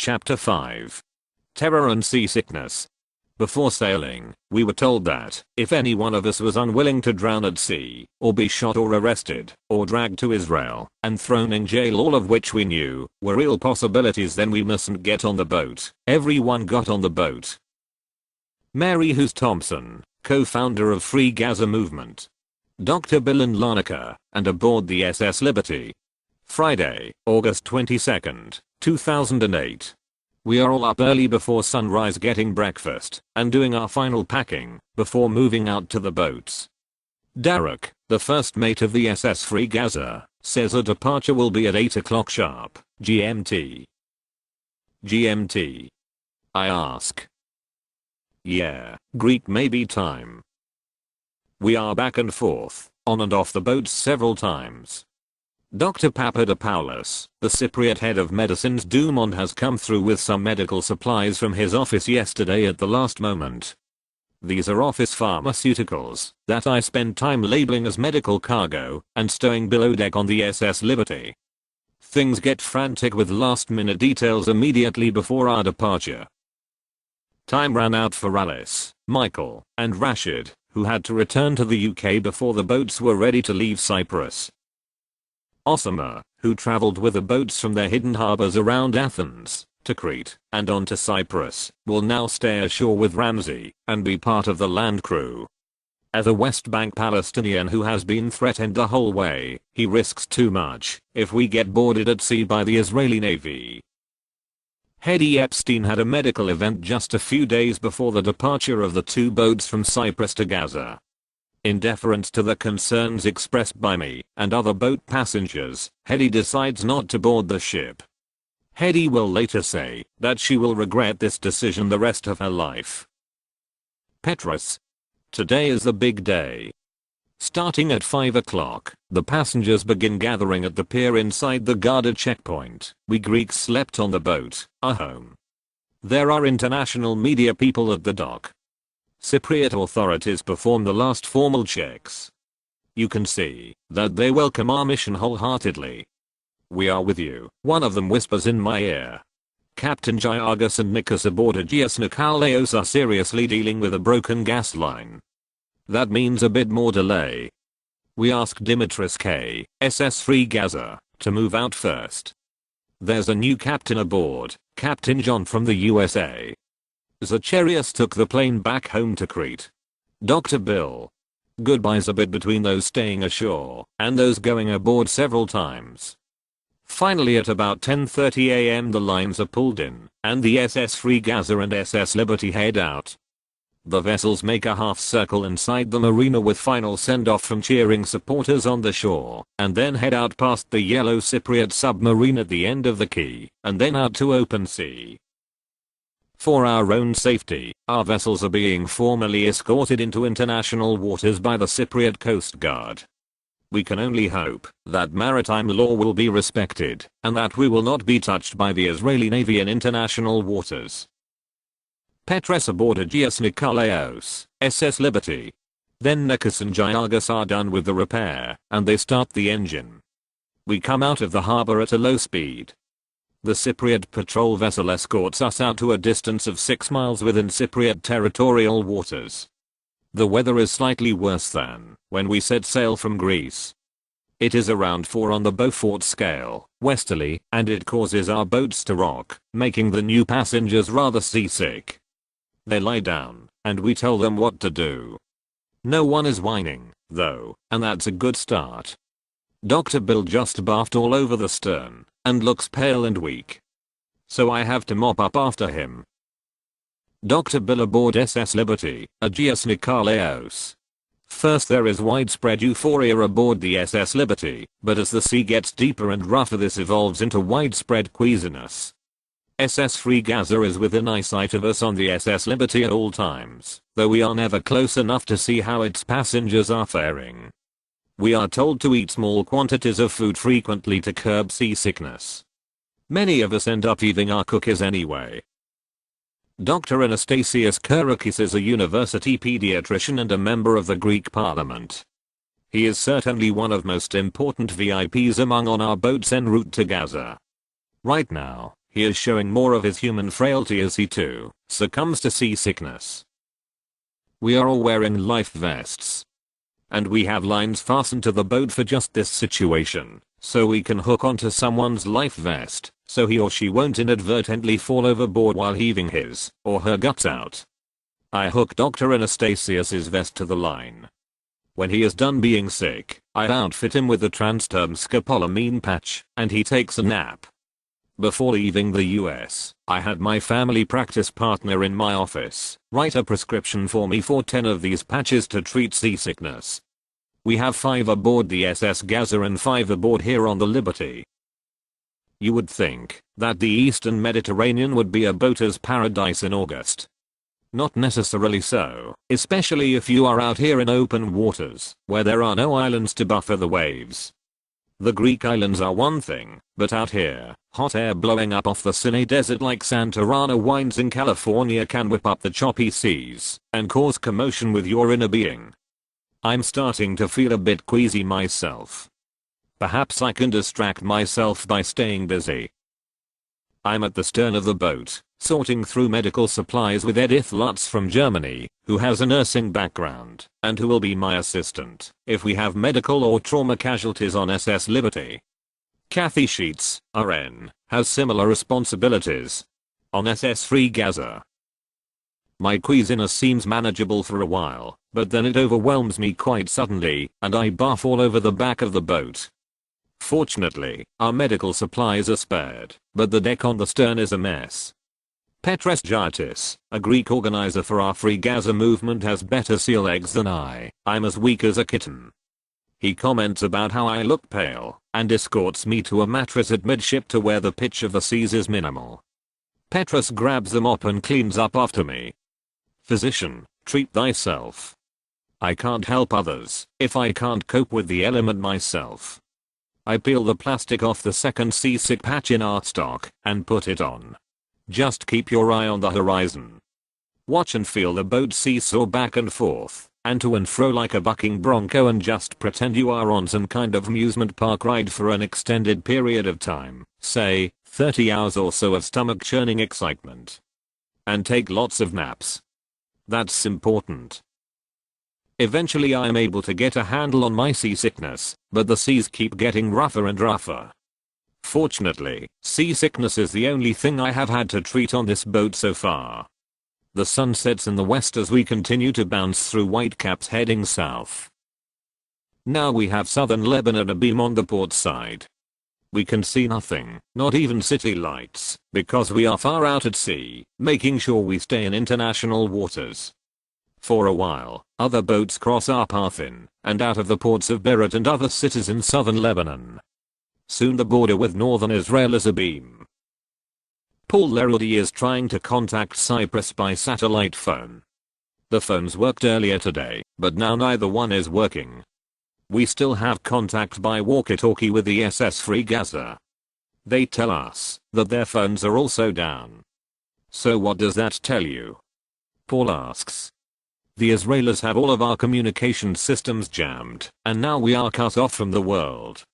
Chapter 5. Terror and Seasickness. Before sailing, we were told that if any one of us was unwilling to drown at sea, or be shot or arrested, or dragged to Israel, and thrown in jail, all of which we knew were real possibilities, then we mustn't get on the boat. Everyone got on the boat. Mary Hughes Thompson, co-founder of Free Gaza Movement. Dr. Bill and Larnaca, and aboard the SS Liberty. Friday, August 22nd, 2008. We are all up early before sunrise getting breakfast and doing our final packing before moving out to the boats. Derek, the first mate of the SS Free Gaza, says a departure will be at 8 o'clock sharp, GMT. GMT. I ask. Yeah, Greek maybe time. We are back and forth, on and off the boats several times. Dr. Papadopoulos, the Cypriot head of medicines Dumont, has come through with some medical supplies from his office yesterday at the last moment. These are office pharmaceuticals that I spend time labeling as medical cargo and stowing below deck on the SS Liberty. Things get frantic with last-minute details immediately before our departure. Time ran out for Alice, Michael, and Rashid, who had to return to the UK before the boats were ready to leave Cyprus. Osama, who travelled with the boats from their hidden harbours around Athens to Crete and on to Cyprus, will now stay ashore with Ramsey and be part of the land crew. As a West Bank Palestinian who has been threatened the whole way, he risks too much if we get boarded at sea by the Israeli Navy. Hedy Epstein had a medical event just a few days before the departure of the two boats from Cyprus to Gaza. In deference to the concerns expressed by me and other boat passengers, Hedy decides not to board the ship. Hedy will later say that she will regret this decision the rest of her life. Petrus. Today is the big day. Starting at 5 o'clock, the passengers begin gathering at the pier inside the Gaza checkpoint. We Greeks slept on the boat, our home. There are international media people at the dock. Cypriot authorities perform the last formal checks. You can see that they welcome our mission wholeheartedly. We are with you, one of them whispers in my ear. Captain Giargos and Nikos aboard Aegeus Nikolaos are seriously dealing with a broken gas line. That means a bit more delay. We ask Dimitris K, SS Free Gaza, to move out first. There's a new captain aboard, Captain John from the USA. Zacharias took the plane back home to Crete. Dr. Bill. Goodbyes a bit between those staying ashore and those going aboard several times. Finally at about 10:30 am the lines are pulled in and the SS Free Gaza and SS Liberty head out. The vessels make a half circle inside the marina with final send-off from cheering supporters on the shore, and then head out past the yellow Cypriot submarine at the end of the quay, and then out to open sea. For our own safety, our vessels are being formally escorted into international waters by the Cypriot Coast Guard. We can only hope that maritime law will be respected, and that we will not be touched by the Israeli Navy in international waters. Petrus aboard Aegeus Nikolaos, SS Liberty. Then Nikos and Giargos are done with the repair, and they start the engine. We come out of the harbour at a low speed. The Cypriot patrol vessel escorts us out to a distance of 6 miles within Cypriot territorial waters. The weather is slightly worse than when we set sail from Greece. It is around 4 on the Beaufort scale, westerly, and it causes our boats to rock, making the new passengers rather seasick. They lie down, and we tell them what to do. No one is whining, though, and that's a good start. Dr. Bill just bathed all over the stern and looks pale and weak. So I have to mop up after him. Dr. Bill aboard SS Liberty, Aegeus Nikolaos. First there is widespread euphoria aboard the SS Liberty, but as the sea gets deeper and rougher this evolves into widespread queasiness. SS Free Gaza is within eyesight of us on the SS Liberty at all times, though we are never close enough to see how its passengers are faring. We are told to eat small quantities of food frequently to curb seasickness. Many of us end up eating our cookies anyway. Dr. Anastasios Kourakis is a university pediatrician and a member of the Greek parliament. He is certainly one of most important VIPs among on our boats en route to Gaza. Right now, He is showing more of his human frailty as he too succumbs to seasickness. We are all wearing life vests. And we have lines fastened to the boat for just this situation, so we can hook onto someone's life vest, so he or she won't inadvertently fall overboard while heaving his or her guts out. I hook Dr. Anastasius's vest to the line. When he is done being sick, I outfit him with the transderm scopolamine patch, and he takes a nap. Before leaving the US, I had my family practice partner in my office write a prescription for me for 10 of these patches to treat seasickness. We have 5 aboard the SS Gaza and 5 aboard here on the Liberty. You would think that the Eastern Mediterranean would be a boater's paradise in August. Not necessarily so, especially if you are out here in open waters, where there are no islands to buffer the waves. The Greek islands are one thing, but out here, hot air blowing up off the Sinai Desert like Santorana winds in California can whip up the choppy seas and cause commotion with your inner being. I'm starting to feel a bit queasy myself. Perhaps I can distract myself by staying busy. I'm at the stern of the boat, sorting through medical supplies with Edith Lutz from Germany, who has a nursing background, and who will be my assistant if we have medical or trauma casualties on SS Liberty. Kathy Sheets, RN, has similar responsibilities on SS Free Gaza. My queasiness seems manageable for a while, but then it overwhelms me quite suddenly, and I barf all over the back of the boat. Fortunately, our medical supplies are spared, but the deck on the stern is a mess. Petros Giatis, a Greek organizer for our Free Gaza movement, has better seal legs than I. I'm as weak as a kitten. He comments about how I look pale, and escorts me to a mattress at midship to where the pitch of the seas is minimal. Petros grabs the mop and cleans up after me. Physician, treat thyself. I can't help others if I can't cope with the element myself. I peel the plastic off the second seasick patch in our stock and put it on. Just keep your eye on the horizon. Watch and feel the boat seesaw back and forth and to and fro like a bucking bronco, and just pretend you are on some kind of amusement park ride for an extended period of time, say 30 hours or so of stomach churning excitement. And take lots of naps. That's important. Eventually I am able to get a handle on my seasickness, but the seas keep getting rougher and rougher. Fortunately, seasickness is the only thing I have had to treat on this boat so far. The sun sets in the west as we continue to bounce through whitecaps heading south. Now we have southern Lebanon abeam on the port side. We can see nothing, not even city lights, because we are far out at sea, making sure we stay in international waters. For a while, other boats cross our path in and out of the ports of Beirut and other cities in southern Lebanon. Soon the border with northern Israel is abeam. Paul Lerudi is trying to contact Cyprus by satellite phone. The phones worked earlier today, but now neither one is working. We still have contact by walkie-talkie with the SS Free Gaza. They tell us that their phones are also down. So what does that tell you? Paul asks. The Israelis have all of our communication systems jammed, and now we are cut off from the world.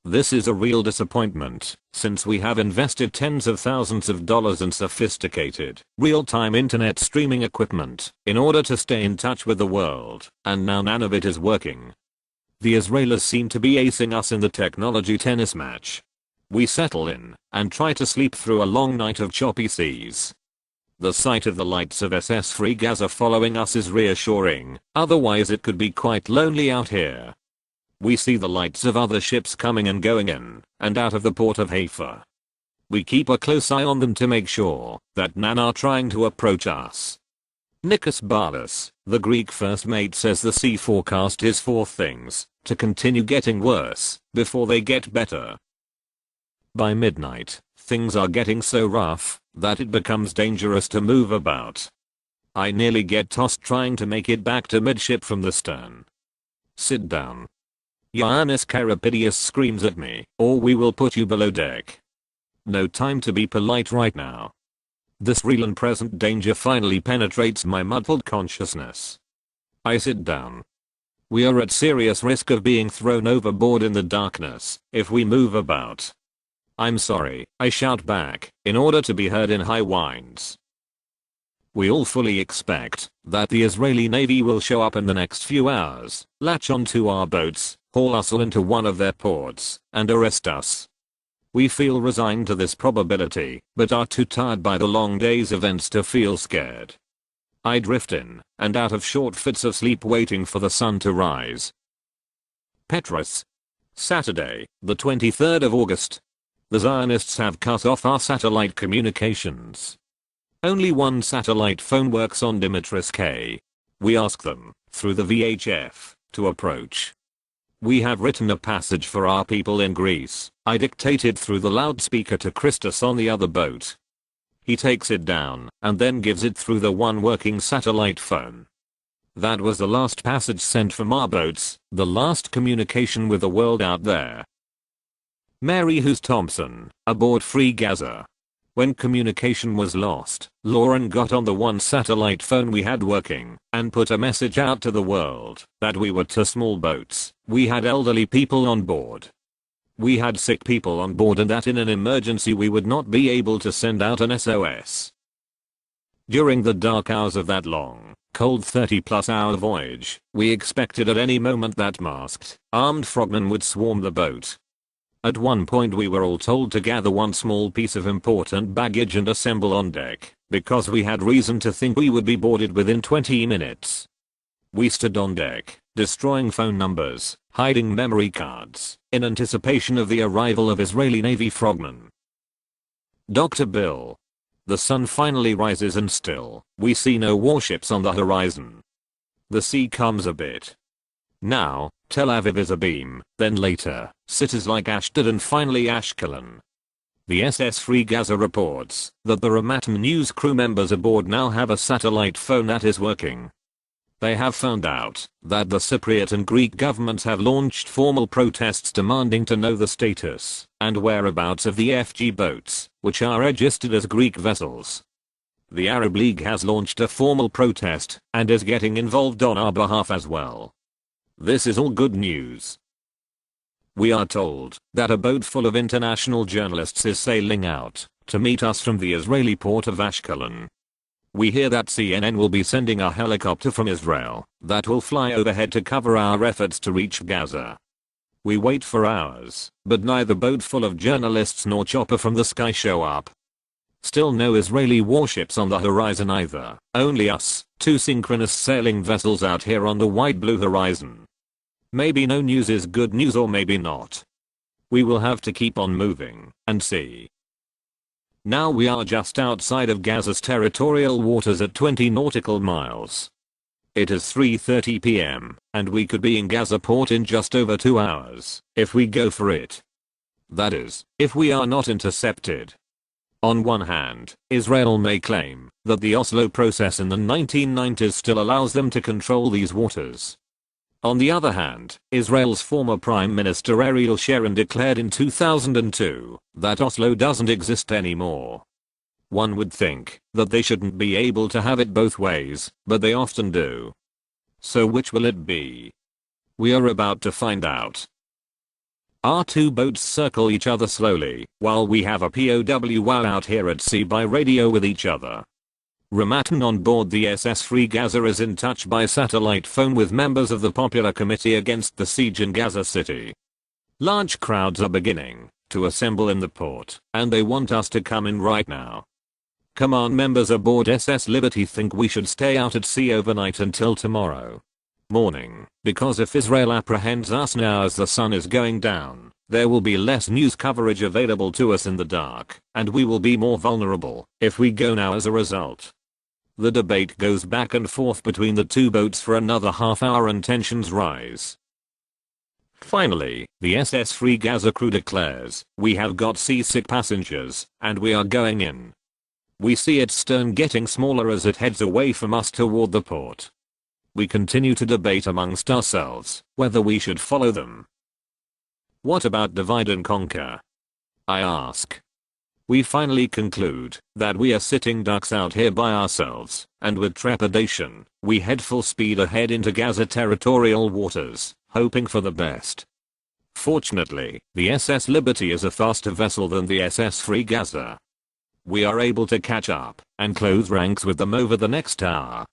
This is a real disappointment, since we have invested tens of thousands of dollars in sophisticated, real-time internet streaming equipment in order to stay in touch with the world, and now none of it is working. The Israelis seem to be acing us in the technology tennis match. We settle in and try to sleep through a long night of choppy seas. The sight of the lights of SS Free Gaza following us is reassuring, otherwise it could be quite lonely out here. We see the lights of other ships coming and going in and out of the port of Haifa. We keep a close eye on them to make sure that none are trying to approach us. Nikos Barlas, the Greek first mate, says the sea forecast is for things to continue getting worse before they get better. By midnight, things are getting so rough that it becomes dangerous to move about. I nearly get tossed trying to make it back to midship from the stern. Sit down. Ioannis Karapidias screams at me, or we will put you below deck. No time to be polite right now. This real and present danger finally penetrates my muddled consciousness. I sit down. We are at serious risk of being thrown overboard in the darkness if we move about. I'm sorry, I shout back, in order to be heard in high whines. We all fully expect that the Israeli Navy will show up in the next few hours, latch onto our boats, haul us all into one of their ports, and arrest us. We feel resigned to this probability, but are too tired by the long day's events to feel scared. I drift in and out of short fits of sleep waiting for the sun to rise. Petrus. Saturday, the 23rd of August. The Zionists have cut off our satellite communications. Only one satellite phone works on Dimitris K. We ask them, through the VHF, to approach. We have written a passage for our people in Greece. I dictated through the loudspeaker to Christos on the other boat. He takes it down and then gives it through the one working satellite phone. That was the last passage sent from our boats, the last communication with the world out there. Mary Hughes Thompson, aboard Free Gaza. When communication was lost, Lauren got on the one satellite phone we had working and put a message out to the world that we were two small boats, we had elderly people on board. We had sick people on board and that in an emergency we would not be able to send out an SOS. During the dark hours of that long, cold 30+ hour voyage, we expected at any moment that masked, armed frogmen would swarm the boat. At one point we were all told to gather one small piece of important baggage and assemble on deck, because we had reason to think we would be boarded within 20 minutes. We stood on deck, destroying phone numbers, hiding memory cards, in anticipation of the arrival of Israeli Navy frogmen. Dr. Bill. The sun finally rises and still, we see no warships on the horizon. The sea calms a bit. Now, Tel Aviv is abeam, then later, cities like Ashdod and finally Ashkelon. The SS Free Gaza reports that the Ramatam news crew members aboard now have a satellite phone that is working. They have found out that the Cypriot and Greek governments have launched formal protests demanding to know the status and whereabouts of the FG boats, which are registered as Greek vessels. The Arab League has launched a formal protest and is getting involved on our behalf as well. This is all good news. We are told that a boat full of international journalists is sailing out to meet us from the Israeli port of Ashkelon. We hear that CNN will be sending a helicopter from Israel that will fly overhead to cover our efforts to reach Gaza. We wait for hours, but neither boat full of journalists nor chopper from the sky show up. Still no Israeli warships on the horizon either, only us, two synchronous sailing vessels out here on the wide-blue horizon. Maybe no news is good news or maybe not. We will have to keep on moving and see. Now we are just outside of Gaza's territorial waters at 20 nautical miles. It is 3:30 p.m. and we could be in Gaza port in just over 2 hours if we go for it. That is, if we are not intercepted. On one hand, Israel may claim that the Oslo process in the 1990s still allows them to control these waters. On the other hand, Israel's former Prime Minister Ariel Sharon declared in 2002 that Oslo doesn't exist anymore. One would think that they shouldn't be able to have it both ways, but they often do. So which will it be? We are about to find out. Our two boats circle each other slowly, while we have a POW while out here at sea by radio with each other. Ramadan on board the SS Free Gaza is in touch by satellite phone with members of the Popular Committee Against the Siege in Gaza City. Large crowds are beginning to assemble in the port, and they want us to come in right now. Command members aboard SS Liberty think we should stay out at sea overnight until tomorrow morning, because if Israel apprehends us now as the sun is going down, there will be less news coverage available to us in the dark, and we will be more vulnerable if we go now as a result. The debate goes back and forth between the two boats for another half hour and tensions rise. Finally, the SS Free Gaza crew declares, "We have got seasick passengers, and we are going in." We see its stern getting smaller as it heads away from us toward the port. We continue to debate amongst ourselves whether we should follow them. What about divide and conquer? I ask. We finally conclude that we are sitting ducks out here by ourselves, and with trepidation, we head full speed ahead into Gaza territorial waters, hoping for the best. Fortunately, the SS Liberty is a faster vessel than the SS Free Gaza. We are able to catch up and close ranks with them over the next hour.